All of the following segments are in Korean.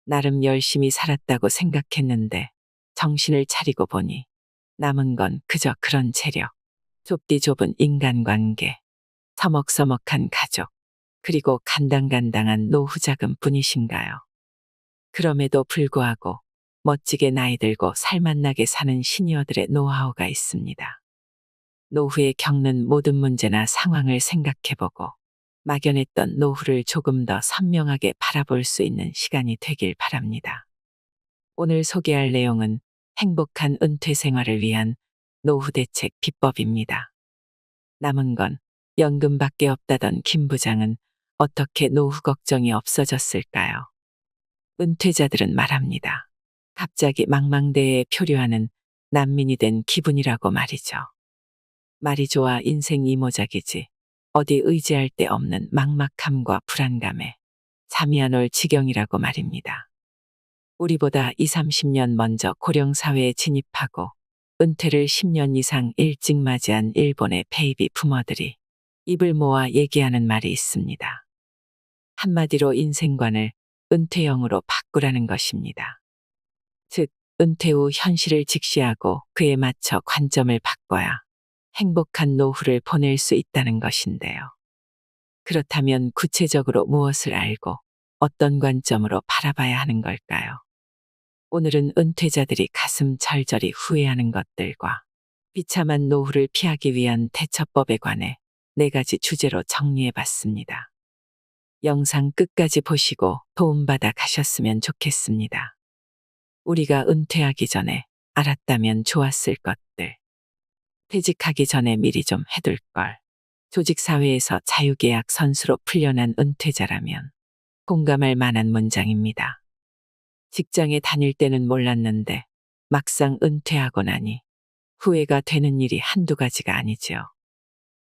나름 열심히 살았다고 생각했는데 정신을 차리고 보니 남은 건 그저 그런 체력, 좁디 좁은 인간관계, 서먹서먹한 가족, 그리고 간당간당한 노후 자금 뿐이신가요? 그럼에도 불구하고 멋지게 나이 들고 살맛나게 사는 시니어들의 노하우가 있습니다. 노후에 겪는 모든 문제나 상황을 생각해보고 막연했던 노후를 조금 더 선명하게 바라볼 수 있는 시간이 되길 바랍니다. 오늘 소개할 내용은 행복한 은퇴 생활을 위한 노후 대책 비법입니다. 남은 건 연금밖에 없다던 김 부장은 어떻게 노후 걱정이 없어졌을까요? 은퇴자들은 말합니다. 갑자기 망망대해에 표류하는 난민이 된 기분이라고 말이죠. 말이 좋아 인생 이모작이지. 어디 의지할 데 없는 막막함과 불안감에 잠이 안 올 지경이라고 말입니다. 우리보다 20, 30년 먼저 고령사회에 진입하고 은퇴를 10년 이상 일찍 맞이한 일본의 베이비 부머들이 입을 모아 얘기하는 말이 있습니다. 한마디로 인생관을 은퇴형으로 바꾸라는 것입니다. 즉, 은퇴 후 현실을 직시하고 그에 맞춰 관점을 바꿔야 행복한 노후를 보낼 수 있다는 것인데요. 그렇다면 구체적으로 무엇을 알고 어떤 관점으로 바라봐야 하는 걸까요? 오늘은 은퇴자들이 가슴 절절히 후회하는 것들과 비참한 노후를 피하기 위한 대처법에 관해 4가지 주제로 정리해 봤습니다. 영상 끝까지 보시고 도움받아 가셨으면 좋겠습니다. 우리가 은퇴하기 전에 알았다면 좋았을 것들. 퇴직하기 전에 미리 좀 해둘 걸. 조직사회에서 자유계약 선수로 풀려난 은퇴자라면 공감할 만한 문장입니다. 직장에 다닐 때는 몰랐는데 막상 은퇴하고 나니 후회가 되는 일이 한두 가지가 아니지요.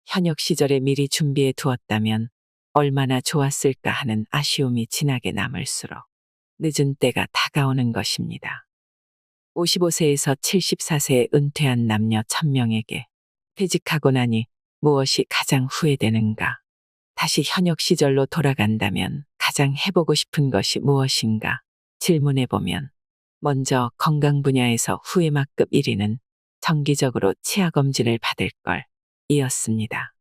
현역 시절에 미리 준비해 두었다면 얼마나 좋았을까 하는 아쉬움이 진하게 남을수록 늦은 때가 다가오는 것입니다. 55세에서 74세에 은퇴한 남녀 1000명에게 퇴직하고 나니 무엇이 가장 후회되는가? 다시 현역 시절로 돌아간다면 가장 해보고 싶은 것이 무엇인가? 질문해보면 먼저 건강 분야에서 후회막급 1위는 정기적으로 치아검진을 받을 걸 이었습니다.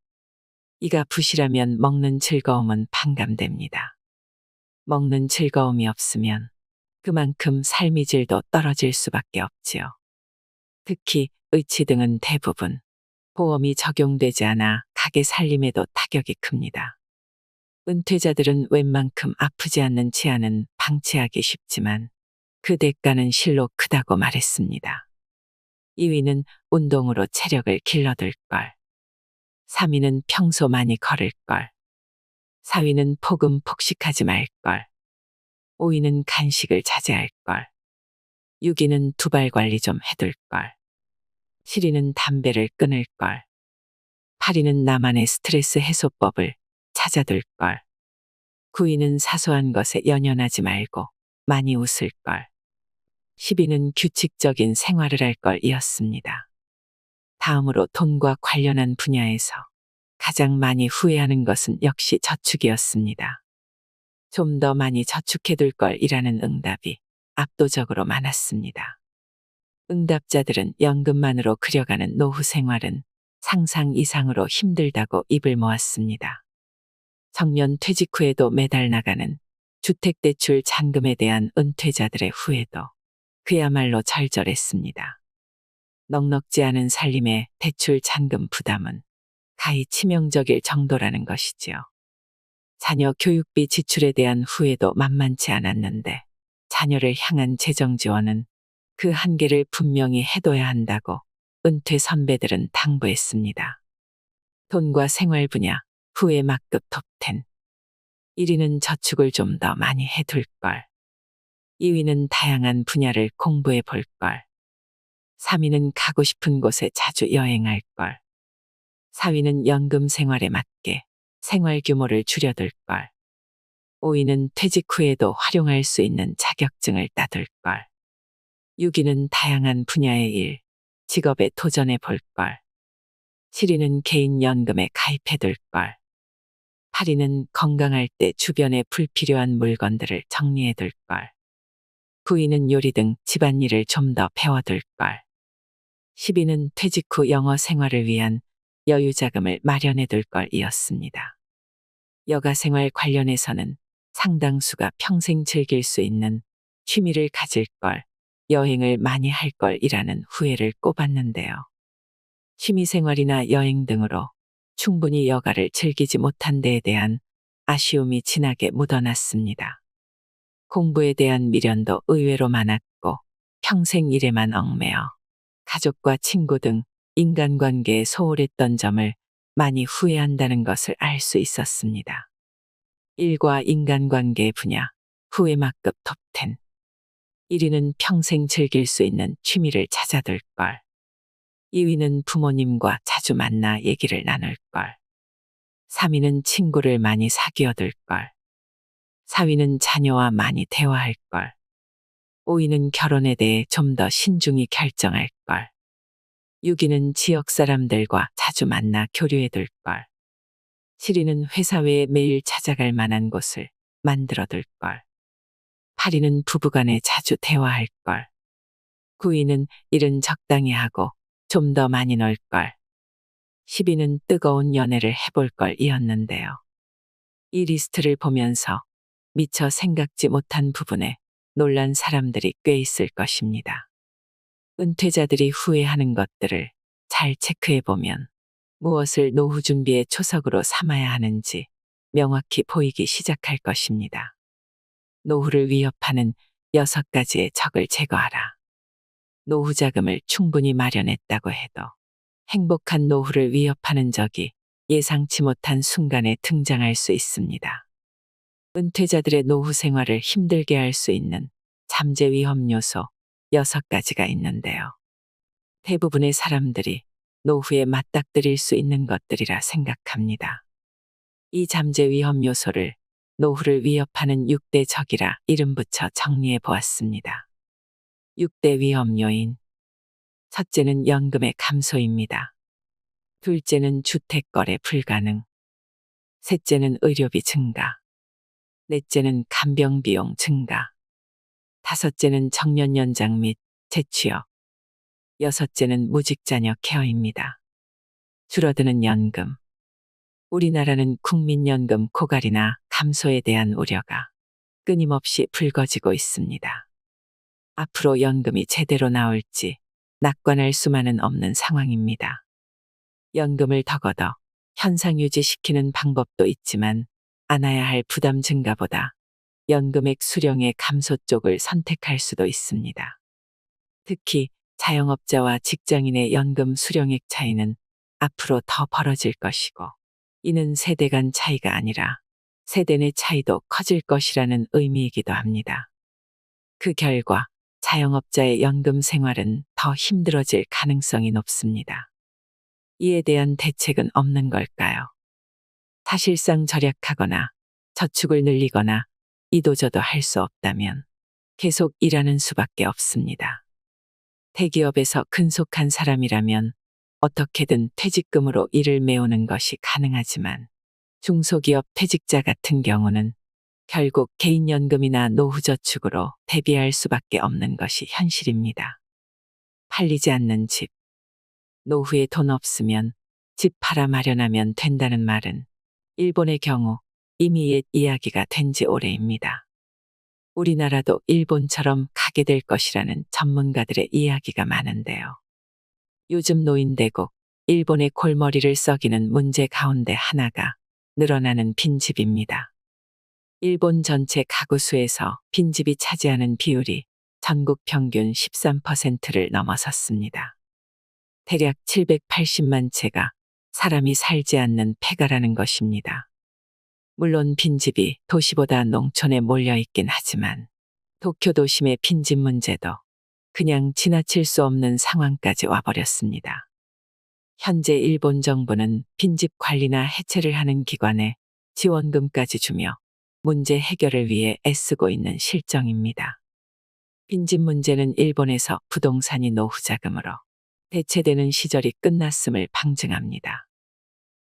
이가 부실하면 먹는 즐거움은 반감됩니다. 먹는 즐거움이 없으면 그만큼 삶의 질도 떨어질 수밖에 없지요. 특히 의치 등은 대부분 보험이 적용되지 않아 가게 살림에도 타격이 큽니다. 은퇴자들은 웬만큼 아프지 않는 치아는 방치하기 쉽지만 그 대가는 실로 크다고 말했습니다. 2위는 운동으로 체력을 길러둘 걸. 3위는 평소 많이 걸을 걸. 4위는 폭음 폭식하지 말 걸. 5위는 간식을 자제할 걸. 6위는 두발 관리 좀 해둘 걸. 7위는 담배를 끊을 걸. 8위는 나만의 스트레스 해소법을 찾아둘 걸. 9위는 사소한 것에 연연하지 말고 많이 웃을 걸. 10위는 규칙적인 생활을 할 걸이었습니다. 다음으로 돈과 관련한 분야에서 가장 많이 후회하는 것은 역시 저축이었습니다. 좀 더 많이 저축해둘 걸이라는 응답이 압도적으로 많았습니다. 응답자들은 연금만으로 그려가는 노후 생활은 상상 이상으로 힘들다고 입을 모았습니다. 정년 퇴직 후에도 매달 나가는 주택대출 잔금에 대한 은퇴자들의 후회도 그야말로 절절했습니다. 넉넉지 않은 살림의 대출 잔금 부담은 가히 치명적일 정도라는 것이지요. 자녀 교육비 지출에 대한 후회도 만만치 않았는데 자녀를 향한 재정 지원은 그 한계를 분명히 해둬야 한다고 은퇴 선배들은 당부했습니다. 돈과 생활 분야 후회 막급 톱10. 1위는 저축을 좀 더 많이 해둘 걸. 2위는 다양한 분야를 공부해 볼 걸. 3위는 가고 싶은 곳에 자주 여행할 걸. 4위는 연금 생활에 맞게 생활 규모를 줄여둘 걸. 5위는 퇴직 후에도 활용할 수 있는 자격증을 따둘 걸. 6위는 다양한 분야의 일, 직업에 도전해 볼 걸. 7위는 개인 연금에 가입해 둘 걸. 8위는 건강할 때 주변에 불필요한 물건들을 정리해 둘 걸. 부인은 요리 등 집안일을 좀 더 배워둘 걸. 12는 퇴직 후 영어 생활을 위한 여유 자금을 마련해둘 걸이었습니다. 여가 생활 관련해서는 상당수가 평생 즐길 수 있는 취미를 가질 걸, 여행을 많이 할 걸이라는 후회를 꼽았는데요. 취미 생활이나 여행 등으로 충분히 여가를 즐기지 못한 데에 대한 아쉬움이 진하게 묻어났습니다. 공부에 대한 미련도 의외로 많았고 평생 일에만 얽매여 가족과 친구 등 인간관계에 소홀했던 점을 많이 후회한다는 것을 알 수 있었습니다. 일과 인간관계 분야 후회 막급 톱10. 1위는 평생 즐길 수 있는 취미를 찾아둘 걸. 2위는 부모님과 자주 만나 얘기를 나눌 걸. 3위는 친구를 많이 사귀어둘 걸. 4위는 자녀와 많이 대화할 걸. 5위는 결혼에 대해 좀 더 신중히 결정할 걸. 6위는 지역 사람들과 자주 만나 교류해둘 걸. 7위는 회사 외에 매일 찾아갈 만한 곳을 만들어둘 걸. 8위는 부부간에 자주 대화할 걸. 9위는 일은 적당히 하고 좀 더 많이 놀 걸. 10위는 뜨거운 연애를 해볼 걸이었는데요. 이 리스트를 보면서 미처 생각지 못한 부분에 놀란 사람들이 꽤 있을 것입니다. 은퇴자들이 후회하는 것들을 잘 체크해보면 무엇을 노후 준비의 초석으로 삼아야 하는지 명확히 보이기 시작할 것입니다. 노후를 위협하는 6가지의 적을 제거하라. 노후 자금을 충분히 마련했다고 해도 행복한 노후를 위협하는 적이 예상치 못한 순간에 등장할 수 있습니다. 은퇴자들의 노후 생활을 힘들게 할 수 있는 잠재 위험 요소 6가지가 있는데요. 대부분의 사람들이 노후에 맞닥뜨릴 수 있는 것들이라 생각합니다. 이 잠재 위험 요소를 노후를 위협하는 6대 적이라 이름 붙여 정리해 보았습니다. 6대 위험 요인. 첫째는 연금의 감소입니다. 둘째는 주택 거래 불가능. 셋째는 의료비 증가. 넷째는 간병 비용 증가. 다섯째는 정년 연장 및 재취업. 여섯째는 무직자녀 케어입니다. 줄어드는 연금. 우리나라는 국민연금 고갈이나 감소에 대한 우려가 끊임없이 불거지고 있습니다. 앞으로 연금이 제대로 나올지 낙관할 수만은 없는 상황입니다. 연금을 더 걷어 현상 유지시키는 방법도 있지만 안아야 할 부담 증가보다 연금액 수령의 감소 쪽을 선택할 수도 있습니다. 특히 자영업자와 직장인의 연금 수령액 차이는 앞으로 더 벌어질 것이고 이는 세대 간 차이가 아니라 세대 내 차이도 커질 것이라는 의미이기도 합니다. 그 결과 자영업자의 연금 생활은 더 힘들어질 가능성이 높습니다. 이에 대한 대책은 없는 걸까요? 사실상 절약하거나 저축을 늘리거나 이도저도 할 수 없다면 계속 일하는 수밖에 없습니다. 대기업에서 근속한 사람이라면 어떻게든 퇴직금으로 일을 메우는 것이 가능하지만 중소기업 퇴직자 같은 경우는 결국 개인연금이나 노후저축으로 대비할 수밖에 없는 것이 현실입니다. 팔리지 않는 집. 노후에 돈 없으면 집 팔아 마련하면 된다는 말은 일본의 경우 이미 옛 이야기가 된 지 오래입니다. 우리나라도 일본처럼 가게 될 것이라는 전문가들의 이야기가 많은데요. 요즘 노인대국, 일본의 골머리를 썩이는 문제 가운데 하나가 늘어나는 빈집입니다. 일본 전체 가구 수에서 빈집이 차지하는 비율이 전국 평균 13%를 넘어섰습니다. 대략 780만 채가 사람이 살지 않는 폐가라는 것입니다. 물론 빈집이 도시보다 농촌에 몰려있긴 하지만 도쿄 도심의 빈집 문제도 그냥 지나칠 수 없는 상황까지 와버렸습니다. 현재 일본 정부는 빈집 관리나 해체를 하는 기관에 지원금까지 주며 문제 해결을 위해 애쓰고 있는 실정입니다. 빈집 문제는 일본에서 부동산이 노후 자금으로 대체되는 시절이 끝났음을 방증합니다.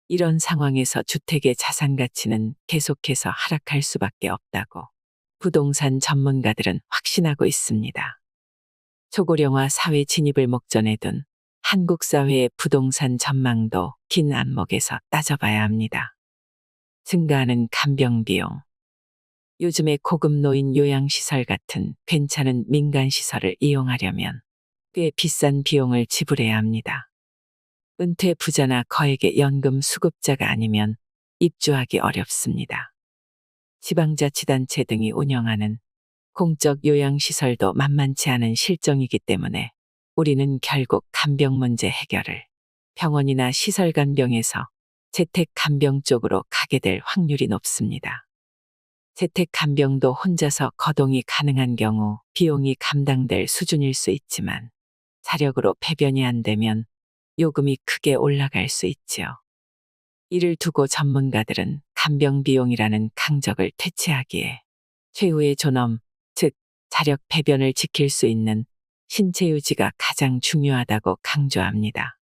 이런 상황에서 주택의 자산 가치는 계속해서 하락할 수밖에 없다고 부동산 전문가들은 확신하고 있습니다. 초고령화 사회 진입을 목전에 둔 한국 사회의 부동산 전망도 긴 안목에서 따져봐야 합니다. 증가하는 간병 비용. 요즘의 고급 노인 요양시설 같은 괜찮은 민간시설을 이용하려면 꽤 비싼 비용을 지불해야 합니다. 은퇴 부자나 거액의 연금 수급자가 아니면 입주하기 어렵습니다. 지방자치단체 등이 운영하는 공적 요양시설도 만만치 않은 실정이기 때문에 우리는 결국 간병 문제 해결을 병원이나 시설 간병에서 재택 간병 쪽으로 가게 될 확률이 높습니다. 재택 간병도 혼자서 거동이 가능한 경우 비용이 감당될 수준일 수 있지만 자력으로 배변이 안 되면 요금이 크게 올라갈 수 있지요. 이를 두고 전문가들은 간병 비용이라는 강적을 퇴치하기에 최후의 존엄, 즉 자력 배변을 지킬 수 있는 신체 유지가 가장 중요하다고 강조합니다.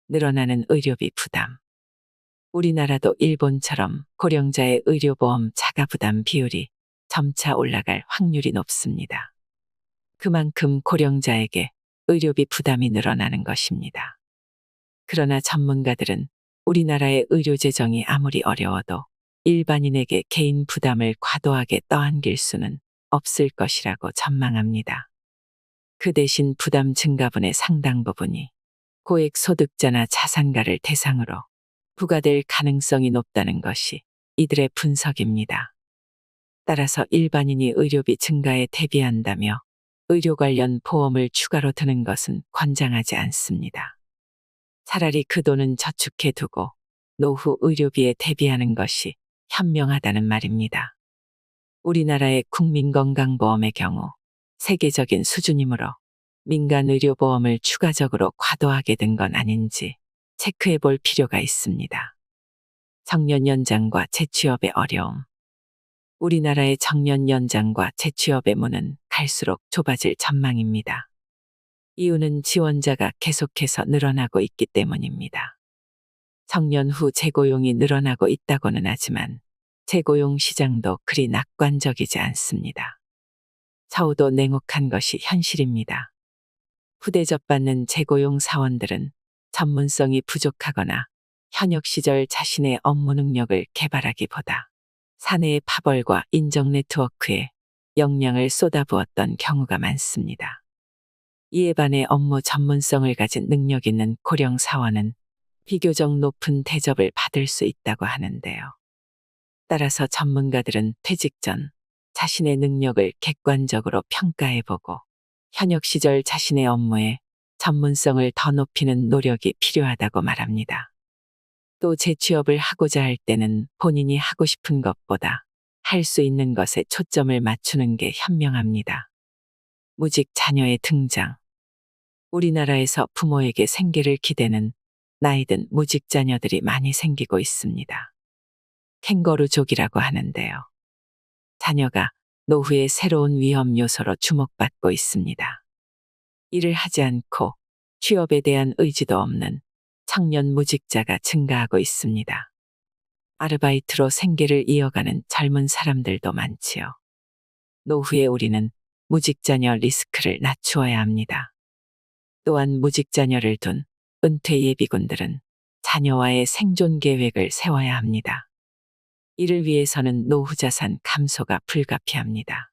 늘어나는 의료비 부담. 우리나라도 일본처럼 고령자의 의료보험 자가부담 비율이 점차 올라갈 확률이 높습니다. 그만큼 고령자에게 의료비 부담이 늘어나는 것입니다. 그러나 전문가들은 우리나라의 의료 재정이 아무리 어려워도 일반인에게 개인 부담을 과도하게 떠안길 수는 없을 것이라고 전망합니다. 그 대신 부담 증가분의 상당 부분이 고액 소득자나 자산가를 대상으로 부과될 가능성이 높다는 것이 이들의 분석입니다. 따라서 일반인이 의료비 증가에 대비한다며 의료 관련 보험을 추가로 드는 것은 권장하지 않습니다. 차라리 그 돈은 저축해 두고 노후 의료비에 대비하는 것이 현명하다는 말입니다. 우리나라의 국민건강보험의 경우 세계적인 수준이므로 민간의료보험을 추가적으로 과도하게 든 건 아닌지 체크해 볼 필요가 있습니다. 청년 연장과 재취업의 어려움. 우리나라의 청년 연장과 재취업의 문은 갈수록 좁아질 전망입니다. 이유는 지원자가 계속해서 늘어나고 있기 때문입니다. 청년 후 재고용이 늘어나고 있다고는 하지만 재고용 시장도 그리 낙관적이지 않습니다. 처우도 냉혹한 것이 현실입니다. 후대접받는 재고용 사원들은 전문성이 부족하거나 현역 시절 자신의 업무 능력을 개발하기보다 사내의 파벌과 인적 네트워크에 역량을 쏟아부었던 경우가 많습니다. 이에 반해 업무 전문성을 가진 능력 있는 고령 사원은 비교적 높은 대접을 받을 수 있다고 하는데요. 따라서 전문가들은 퇴직 전 자신의 능력을 객관적으로 평가해보고 현역 시절 자신의 업무에 전문성을 더 높이는 노력이 필요하다고 말합니다. 또 재취업을 하고자 할 때는 본인이 하고 싶은 것보다 할 수 있는 것에 초점을 맞추는 게 현명합니다. 무직 자녀의 등장. 우리나라에서 부모에게 생계를 기대는 나이든 무직 자녀들이 많이 생기고 있습니다. 캥거루족이라고 하는데요. 자녀가 노후의 새로운 위험 요소로 주목받고 있습니다. 일을 하지 않고 취업에 대한 의지도 없는 청년 무직자가 증가하고 있습니다. 아르바이트로 생계를 이어가는 젊은 사람들도 많지요. 노후에 우리는 무직자녀 리스크를 낮추어야 합니다. 또한 무직자녀를 둔 은퇴 예비군들은 자녀와의 생존 계획을 세워야 합니다. 이를 위해서는 노후 자산 감소가 불가피합니다.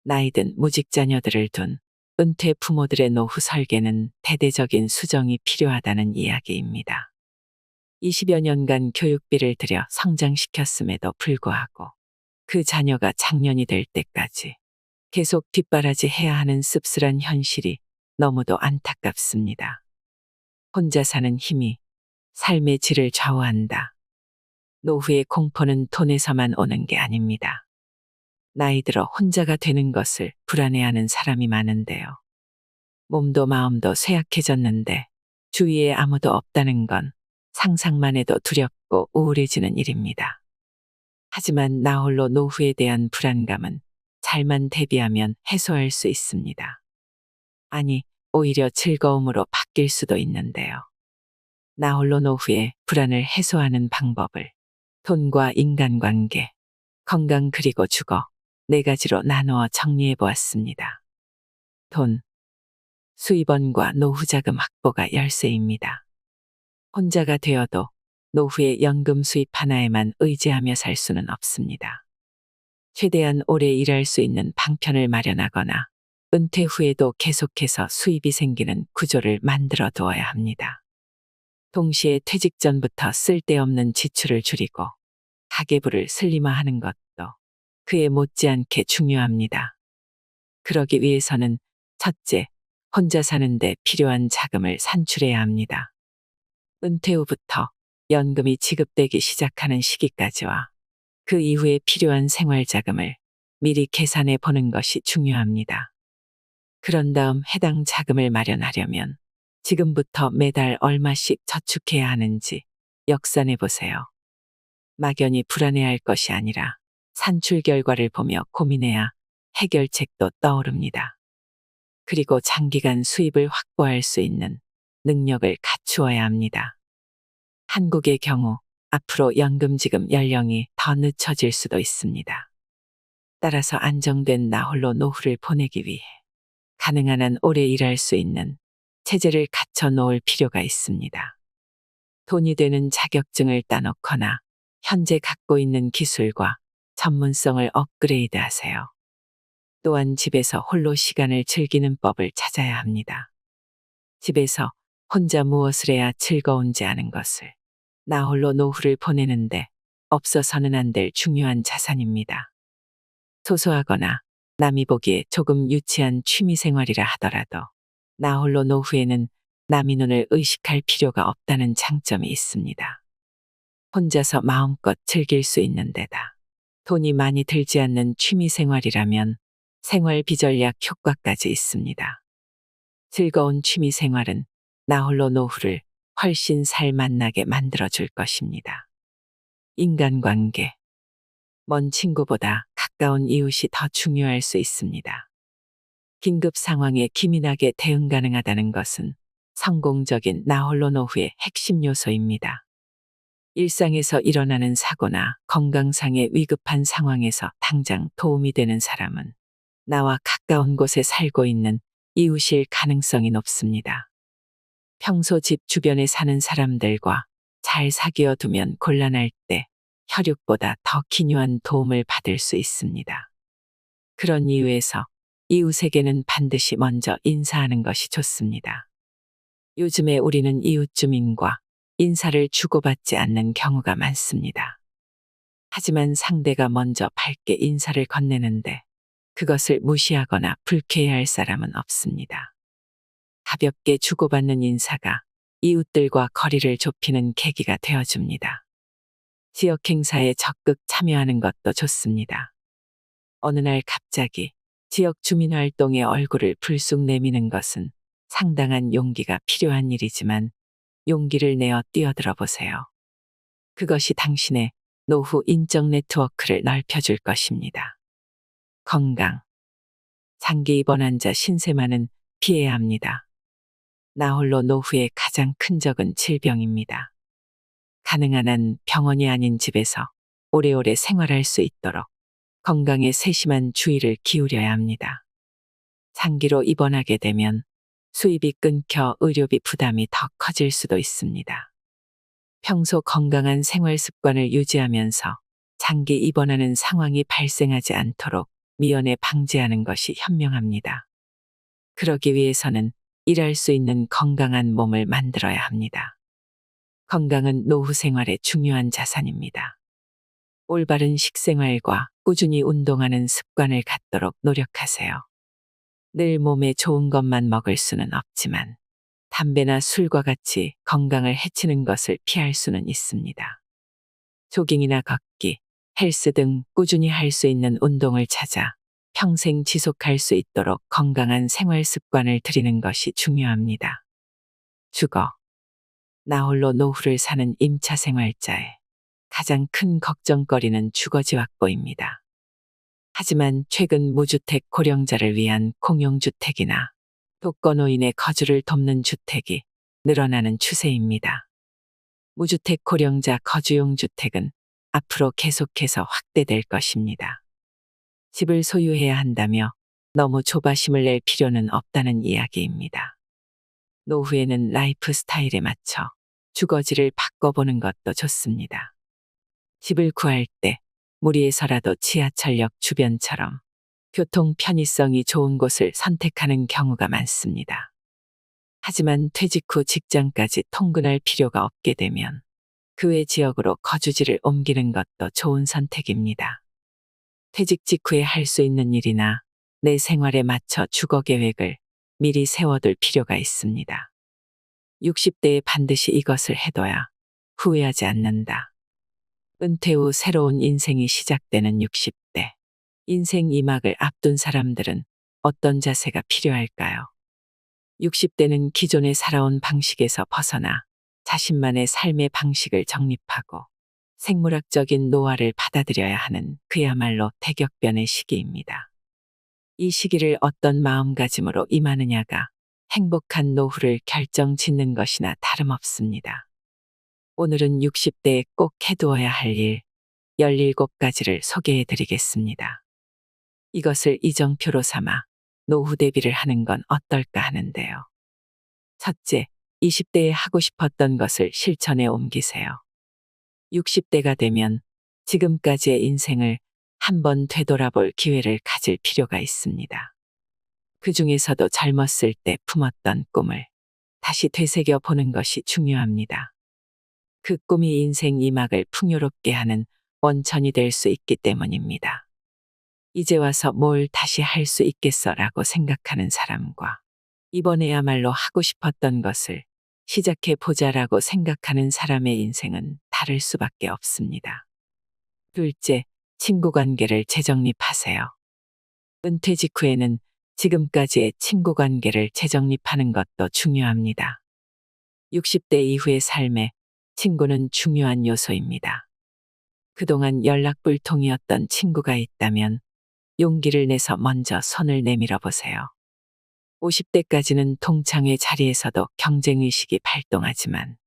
나이든 무직자녀들을 둔 은퇴 부모들의 노후 설계는 대대적인 수정이 필요하다는 이야기입니다. 20여 년간 교육비를 들여 성장시켰음에도 불구하고 그 자녀가 장년이 될 때까지 계속 뒷바라지 해야 하는 씁쓸한 현실이 너무도 안타깝습니다. 혼자 사는 힘이 삶의 질을 좌우한다. 노후의 공포는 돈에서만 오는 게 아닙니다. 나이 들어 혼자가 되는 것을 불안해하는 사람이 많은데요. 몸도 마음도 쇠약해졌는데 주위에 아무도 없다는 건 상상만 해도 두렵고 우울해지는 일입니다. 하지만 나 홀로 노후에 대한 불안감은 잘만 대비하면 해소할 수 있습니다. 아니, 오히려 즐거움으로 바뀔 수도 있는데요. 나 홀로 노후의 불안을 해소하는 방법을 돈과 인간관계, 건강 그리고 주거, 4가지로 나누어 정리해 보았습니다. 돈, 수입원과 노후자금 확보가 열쇠입니다. 혼자가 되어도 노후의 연금 수입 하나에만 의지하며 살 수는 없습니다. 최대한 오래 일할 수 있는 방편을 마련하거나 은퇴 후에도 계속해서 수입이 생기는 구조를 만들어 두어야 합니다. 동시에 퇴직 전부터 쓸데없는 지출을 줄이고 가계부를 슬림화하는 것도 그에 못지않게 중요합니다. 그러기 위해서는 첫째, 혼자 사는데 필요한 자금을 산출해야 합니다. 은퇴 후부터 연금이 지급되기 시작하는 시기까지와 그 이후에 필요한 생활 자금을 미리 계산해 보는 것이 중요합니다. 그런 다음 해당 자금을 마련하려면 지금부터 매달 얼마씩 저축해야 하는지 역산해 보세요. 막연히 불안해할 것이 아니라 산출 결과를 보며 고민해야 해결책도 떠오릅니다. 그리고 장기간 수입을 확보할 수 있는 능력을 갖추어야 합니다. 한국의 경우 앞으로 연금 지급 연령이 더 늦춰질 수도 있습니다. 따라서 안정된 나홀로 노후를 보내기 위해 가능한 한 오래 일할 수 있는 체제를 갖춰 놓을 필요가 있습니다. 돈이 되는 자격증을 따놓거나 현재 갖고 있는 기술과 전문성을 업그레이드 하세요. 또한 집에서 홀로 시간을 즐기는 법을 찾아야 합니다. 집에서 혼자 무엇을 해야 즐거운지 아는 것을 나 홀로 노후를 보내는데 없어서는 안 될 중요한 자산입니다. 소소하거나 남이 보기에 조금 유치한 취미생활이라 하더라도 나 홀로 노후에는 남의 눈을 의식할 필요가 없다는 장점이 있습니다. 혼자서 마음껏 즐길 수 있는 데다 돈이 많이 들지 않는 취미생활이라면 생활 비전략 효과까지 있습니다. 즐거운 취미생활은 나 홀로 노후를 훨씬 살맛나게 만들어줄 것입니다. 인간관계. 먼 친구보다 가까운 이웃이 더 중요할 수 있습니다. 긴급 상황에 기민하게 대응 가능하다는 것은 성공적인 나 홀로 노후의 핵심 요소입니다. 일상에서 일어나는 사고나 건강상의 위급한 상황에서 당장 도움이 되는 사람은 나와 가까운 곳에 살고 있는 이웃일 가능성이 높습니다. 평소 집 주변에 사는 사람들과 잘 사귀어 두면 곤란할 때 혈육보다 더 기묘한 도움을 받을 수 있습니다. 그런 이유에서 이웃에게는 반드시 먼저 인사하는 것이 좋습니다. 요즘에 우리는 이웃 주민과 인사를 주고받지 않는 경우가 많습니다. 하지만 상대가 먼저 밝게 인사를 건네는데 그것을 무시하거나 불쾌해할 사람은 없습니다. 가볍게 주고받는 인사가 이웃들과 거리를 좁히는 계기가 되어줍니다. 지역 행사에 적극 참여하는 것도 좋습니다. 어느 날 갑자기 지역 주민 활동에 얼굴을 불쑥 내미는 것은 상당한 용기가 필요한 일이지만 용기를 내어 뛰어들어 보세요. 그것이 당신의 노후 인적 네트워크를 넓혀줄 것입니다. 건강. 장기 입원 환자 신세만은 피해야 합니다. 나 홀로 노후의 가장 큰 적은 질병입니다. 가능한 한 병원이 아닌 집에서 오래오래 생활할 수 있도록 건강에 세심한 주의를 기울여야 합니다. 장기로 입원하게 되면 수입이 끊겨 의료비 부담이 더 커질 수도 있습니다. 평소 건강한 생활 습관을 유지하면서 장기 입원하는 상황이 발생하지 않도록 미연에 방지하는 것이 현명합니다. 그러기 위해서는 일할 수 있는 건강한 몸을 만들어야 합니다. 건강은 노후 생활의 중요한 자산입니다. 올바른 식생활과 꾸준히 운동하는 습관을 갖도록 노력하세요. 늘 몸에 좋은 것만 먹을 수는 없지만 담배나 술과 같이 건강을 해치는 것을 피할 수는 있습니다. 조깅이나 걷기, 헬스 등 꾸준히 할 수 있는 운동을 찾아 평생 지속할 수 있도록 건강한 생활 습관을 들이는 것이 중요합니다. 주거. 나 홀로 노후를 사는 임차 생활자의 가장 큰 걱정거리는 주거지 확보입니다. 하지만 최근 무주택 고령자를 위한 공용주택이나 독거노인의 거주를 돕는 주택이 늘어나는 추세입니다. 무주택 고령자 거주용 주택은 앞으로 계속해서 확대될 것입니다. 집을 소유해야 한다며 너무 조바심을 낼 필요는 없다는 이야기입니다. 노후에는 라이프 스타일에 맞춰 주거지를 바꿔보는 것도 좋습니다. 집을 구할 때 무리해서라도 지하철역 주변처럼 교통 편의성이 좋은 곳을 선택하는 경우가 많습니다. 하지만 퇴직 후 직장까지 통근할 필요가 없게 되면 그 외 지역으로 거주지를 옮기는 것도 좋은 선택입니다. 퇴직 직후에 할 수 있는 일이나 내 생활에 맞춰 주거 계획을 미리 세워둘 필요가 있습니다. 60대에 반드시 이것을 해둬야 후회하지 않는다. 은퇴 후 새로운 인생이 시작되는 60대. 인생 2막을 앞둔 사람들은 어떤 자세가 필요할까요? 60대는 기존에 살아온 방식에서 벗어나 자신만의 삶의 방식을 정립하고 생물학적인 노화를 받아들여야 하는 그야말로 대격변의 시기입니다. 이 시기를 어떤 마음가짐으로 임하느냐가 행복한 노후를 결정짓는 것이나 다름없습니다. 오늘은 60대에 꼭 해두어야 할 일 17가지를 소개해 드리겠습니다. 이것을 이정표로 삼아 노후 대비를 하는 건 어떨까 하는데요. 첫째, 20대에 하고 싶었던 것을 실천에 옮기세요. 60대가 되면 지금까지의 인생을 한번 되돌아볼 기회를 가질 필요가 있습니다. 그 중에서도 젊었을 때 품었던 꿈을 다시 되새겨 보는 것이 중요합니다. 그 꿈이 인생 2막을 풍요롭게 하는 원천이 될 수 있기 때문입니다. 이제 와서 뭘 다시 할 수 있겠어라고 생각하는 사람과 이번에야말로 하고 싶었던 것을 시작해 보자라고 생각하는 사람의 인생은 다를 수밖에 없습니다. 둘째, 친구 관계를 재정립하세요. 은퇴 직후에는 지금까지의 친구 관계를 재정립하는 것도 중요합니다. 60대 이후의 삶에 친구는 중요한 요소입니다. 그동안 연락불통이었던 친구가 있다면 용기를 내서 먼저 손을 내밀어 보세요. 50대까지는 동창회 자리에서도 경쟁의식이 발동하지만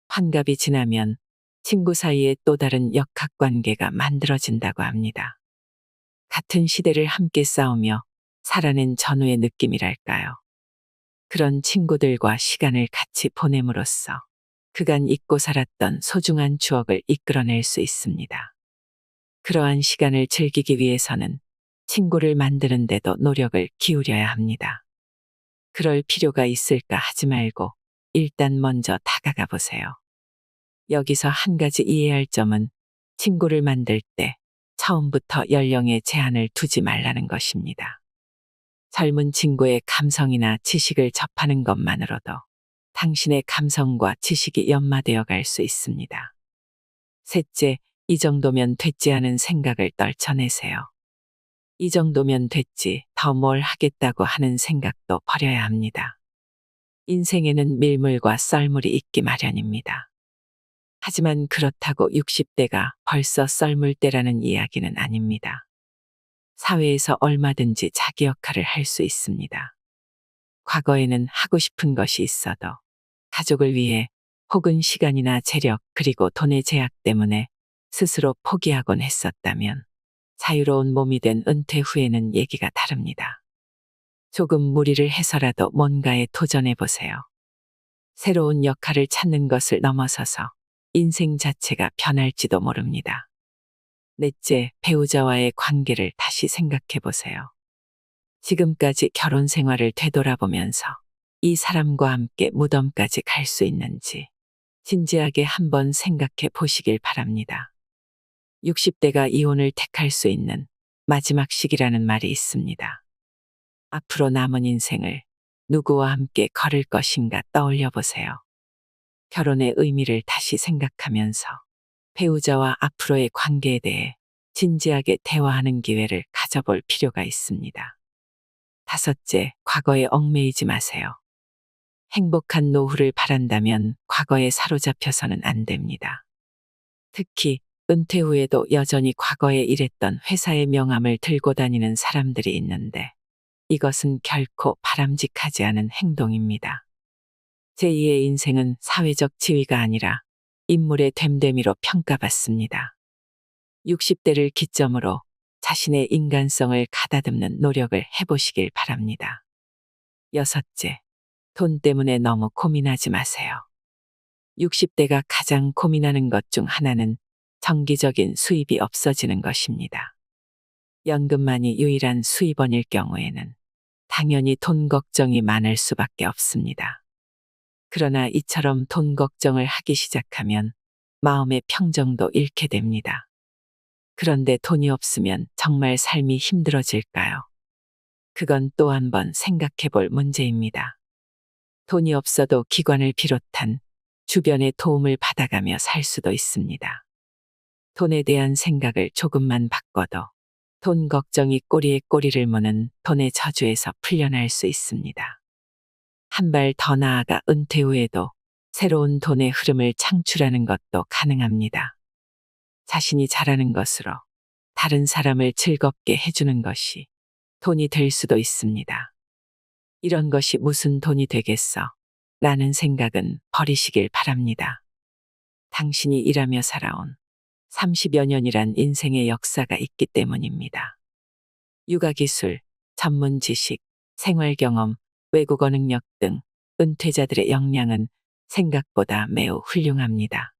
환갑이 지나면 친구 사이에 또 다른 역학관계가 만들어진다고 합니다. 같은 시대를 함께 싸우며 살아낸 전우의 느낌이랄까요. 그런 친구들과 시간을 같이 보냄으로써 그간 잊고 살았던 소중한 추억을 이끌어낼 수 있습니다. 그러한 시간을 즐기기 위해서는 친구를 만드는 데도 노력을 기울여야 합니다. 그럴 필요가 있을까 하지 말고 일단 먼저 다가가 보세요. 여기서 한 가지 이해할 점은 친구를 만들 때 처음부터 연령에 제한을 두지 말라는 것입니다. 젊은 친구의 감성이나 지식을 접하는 것만으로도 당신의 감성과 지식이 연마되어 갈 수 있습니다. 셋째, 이 정도면 됐지 않은 생각을 떨쳐내세요. 이 정도면 됐지, 더 뭘 하겠다고 하는 생각도 버려야 합니다. 인생에는 밀물과 썰물이 있기 마련입니다. 하지만 그렇다고 60대가 벌써 썰물 때라는 이야기는 아닙니다. 사회에서 얼마든지 자기 역할을 할 수 있습니다. 과거에는 하고 싶은 것이 있어도 가족을 위해 혹은 시간이나 재력 그리고 돈의 제약 때문에 스스로 포기하곤 했었다면 자유로운 몸이 된 은퇴 후에는 얘기가 다릅니다. 조금 무리를 해서라도 뭔가에 도전해 보세요. 새로운 역할을 찾는 것을 넘어서서 인생 자체가 변할지도 모릅니다. 넷째, 배우자와의 관계를 다시 생각해 보세요. 지금까지 결혼 생활을 되돌아보면서 이 사람과 함께 무덤까지 갈 수 있는지 진지하게 한번 생각해 보시길 바랍니다. 60대가 이혼을 택할 수 있는 마지막 시기라는 말이 있습니다. 앞으로 남은 인생을 누구와 함께 걸을 것인가 떠올려 보세요. 결혼의 의미를 다시 생각하면서 배우자와 앞으로의 관계에 대해 진지하게 대화하는 기회를 가져볼 필요가 있습니다. 다섯째, 과거에 얽매이지 마세요. 행복한 노후를 바란다면 과거에 사로잡혀서는 안 됩니다. 특히 은퇴 후에도 여전히 과거에 일했던 회사의 명함을 들고 다니는 사람들이 있는데 이것은 결코 바람직하지 않은 행동입니다. 제2의 인생은 사회적 지위가 아니라 인물의 됨됨이로 평가받습니다. 60대를 기점으로 자신의 인간성을 가다듬는 노력을 해보시길 바랍니다. 여섯째, 돈 때문에 너무 고민하지 마세요. 60대가 가장 고민하는 것 중 하나는 정기적인 수입이 없어지는 것입니다. 연금만이 유일한 수입원일 경우에는 당연히 돈 걱정이 많을 수밖에 없습니다. 그러나 이처럼 돈 걱정을 하기 시작하면 마음의 평정도 잃게 됩니다. 그런데 돈이 없으면 정말 삶이 힘들어질까요? 그건 또 한 번 생각해 볼 문제입니다. 돈이 없어도 기관을 비롯한 주변의 도움을 받아가며 살 수도 있습니다. 돈에 대한 생각을 조금만 바꿔도 돈 걱정이 꼬리에 꼬리를 무는 돈의 저주에서 풀려날 수 있습니다. 한 발 더 나아가 은퇴 후에도 새로운 돈의 흐름을 창출하는 것도 가능합니다. 자신이 잘하는 것으로 다른 사람을 즐겁게 해주는 것이 돈이 될 수도 있습니다. 이런 것이 무슨 돈이 되겠어? 라는 생각은 버리시길 바랍니다. 당신이 일하며 살아온 30여 년이란 인생의 역사가 있기 때문입니다. 육아기술, 전문 지식, 생활 경험, 외국어 능력 등 은퇴자들의 역량은 생각보다 매우 훌륭합니다.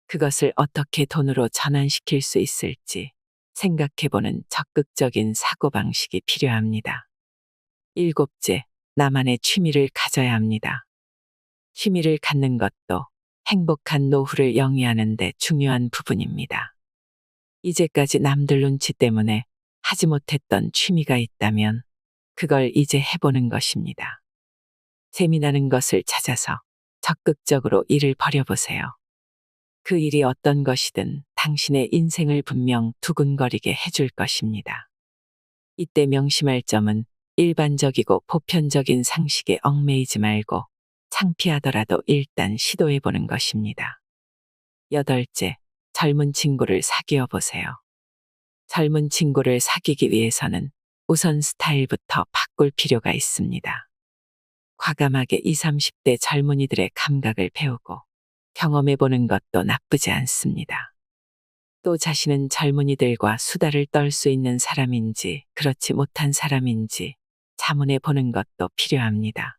그것을 어떻게 돈으로 전환시킬 수 있을지 생각해보는 적극적인 사고방식이 필요합니다. 일곱째, 나만의 취미를 가져야 합니다. 취미를 갖는 것도 행복한 노후를 영위하는 데 중요한 부분입니다. 이제까지 남들 눈치 때문에 하지 못했던 취미가 있다면 그걸 이제 해보는 것입니다. 재미나는 것을 찾아서 적극적으로 일을 벌여보세요. 그 일이 어떤 것이든 당신의 인생을 분명 두근거리게 해줄 것입니다. 이때 명심할 점은 일반적이고 보편적인 상식에 얽매이지 말고 창피하더라도 일단 시도해보는 것입니다. 여덟째, 젊은 친구를 사귀어 보세요. 젊은 친구를 사귀기 위해서는 우선 스타일부터 바꿀 필요가 있습니다. 과감하게 20, 30대 젊은이들의 감각을 배우고 경험해보는 것도 나쁘지 않습니다. 또 자신은 젊은이들과 수다를 떨 수 있는 사람인지 그렇지 못한 사람인지 자문해 보는 것도 필요합니다.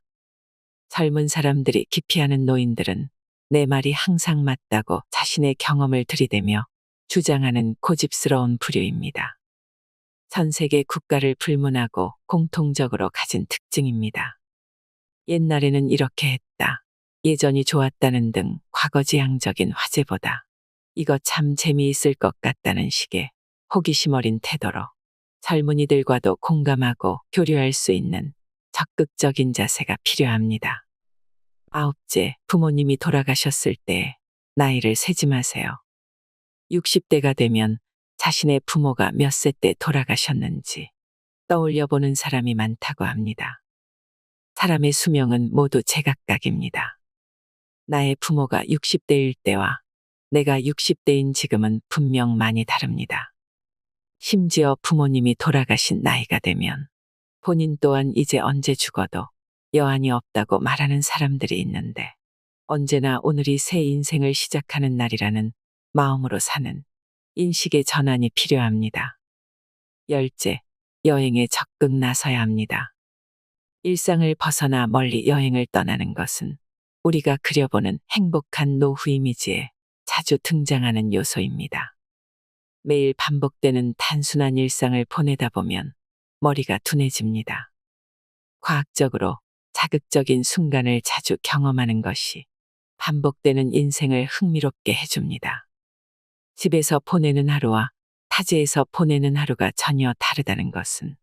젊은 사람들이 기피하는 노인들은 내 말이 항상 맞다고 자신의 경험을 들이대며 주장하는 고집스러운 부류입니다. 전 세계 국가를 불문하고 공통적으로 가진 특징입니다. 옛날에는 이렇게 했다. 예전이 좋았다는 등 과거지향적인 화제보다 이거 참 재미있을 것 같다는 식의 호기심 어린 태도로 젊은이들과도 공감하고 교류할 수 있는 적극적인 자세가 필요합니다. 아홉째, 부모님이 돌아가셨을 때 나이를 세지 마세요. 60대가 되면 자신의 부모가 몇 세 때 돌아가셨는지 떠올려 보는 사람이 많다고 합니다. 사람의 수명은 모두 제각각입니다. 나의 부모가 60대일 때와 내가 60대인 지금은 분명 많이 다릅니다. 심지어 부모님이 돌아가신 나이가 되면 본인 또한 이제 언제 죽어도 여한이 없다고 말하는 사람들이 있는데 언제나 오늘이 새 인생을 시작하는 날이라는 마음으로 사는 인식의 전환이 필요합니다. 열째, 여행에 적극 나서야 합니다. 일상을 벗어나 멀리 여행을 떠나는 것은 우리가 그려보는 행복한 노후 이미지에 자주 등장하는 요소입니다. 매일 반복되는 단순한 일상을 보내다 보면 머리가 둔해집니다. 과학적으로 자극적인 순간을 자주 경험하는 것이 반복되는 인생을 흥미롭게 해줍니다. 집에서 보내는 하루와 타지에서 보내는 하루가 전혀 다르다는 것은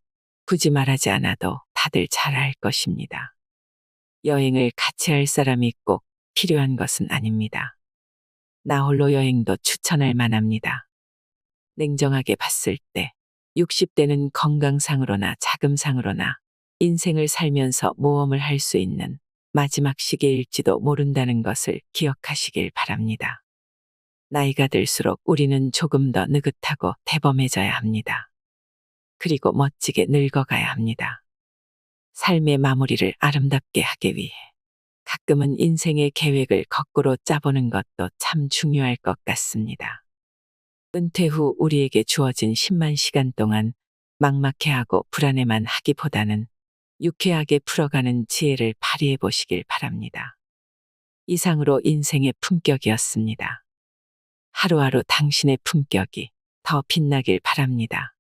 굳이 말하지 않아도 다들 잘 알 것입니다. 여행을 같이 할 사람이 꼭 필요한 것은 아닙니다. 나 홀로 여행도 추천할 만합니다. 냉정하게 봤을 때 60대는 건강상으로나 자금상으로나 인생을 살면서 모험을 할 수 있는 마지막 시기일지도 모른다는 것을 기억하시길 바랍니다. 나이가 들수록 우리는 조금 더 느긋하고 대범해져야 합니다. 그리고 멋지게 늙어가야 합니다. 삶의 마무리를 아름답게 하기 위해 가끔은 인생의 계획을 거꾸로 짜보는 것도 참 중요할 것 같습니다. 은퇴 후 우리에게 주어진 10만 시간 동안 막막해하고 불안해만 하기보다는 유쾌하게 풀어가는 지혜를 발휘해 보시길 바랍니다. 이상으로 인생의 품격이었습니다. 하루하루 당신의 품격이 더 빛나길 바랍니다.